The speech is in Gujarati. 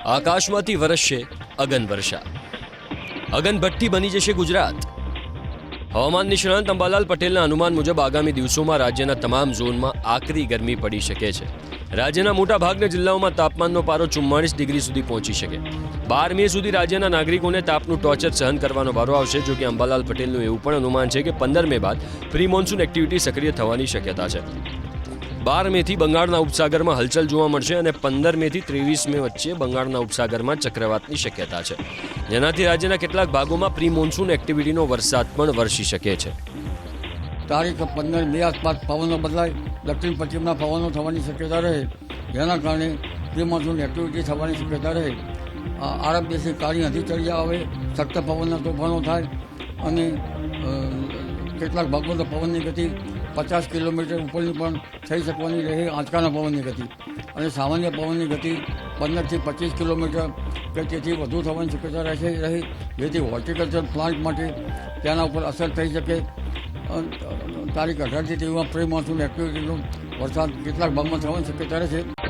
આકાશમાંથી વરસશે અગન વર્ષા, અગનભઠ્ઠી બની જશે ગુજરાત. હવામાન નિષ્ણાંત અંબાલાલ પટેલના અનુમાન મુજબ આગામી દિવસોમાં રાજ્યના તમામ ઝોનમાં આકરી ગરમી પડી શકે છે. રાજ્યના મોટાભાગના જિલ્લાઓમાં તાપમાનનો પારો 44 ડિગ્રી સુધી પહોંચી શકે. 12 મે સુધી રાજ્યના નાગરિકોને તાપનું ટોર્ચર સહન કરવાનો વારો આવશે. જો કે અંબાલાલ પટેલનું એવું પણ અનુમાન છે કે 15 મે બાદ પ્રી મોન્સૂન એક્ટિવિટી સક્રિય થવાની શક્યતા છે. 12 મેથી બંગાળના ઉપસાગરમાં હલચલ જોવા મળશે અને 15 મેથી 23 મે વચ્ચે બંગાળના ઉપસાગરમાં ચક્રવાતની શક્યતા છે, જેનાથી રાજ્યના કેટલાક ભાગોમાં પ્રી મોન્સૂન એક્ટિવિટીનો વરસાદ પણ વરસી શકે છે. તારીખ 15 મે આસપાસ પવનો બદલાય, દક્ષિણ પશ્ચિમના પવનો થવાની શક્યતા રહે, જેના કારણે પ્રી મોન્સૂન એક્ટિવિટી થવાની શક્યતા રહે. આરબ દેશની કાળી હંધી ચડી આવે, સખ્ત પવનના તોફાનો થાય અને કેટલાક ભાગોમાં પવનની ગતિ 50 કિલોમીટર ઉપરની પણ થઈ શકવાની રહે, આંચકાના પવનની ગતિ. અને સામાન્ય પવનની ગતિ 15 થી 25 કિલોમીટર કે તેથી વધુ થવાની શક્યતા રહે, જેથી હોર્ટિકલ્ચર પ્લાન્ટ માટે તેના ઉપર અસર થઈ શકે. તારીખ 18 થી 23 પ્રી મોન્સૂન એક્ટિવિટીનો વરસાદ કેટલાક ભાગમાં થવાની શક્યતા રહે છે.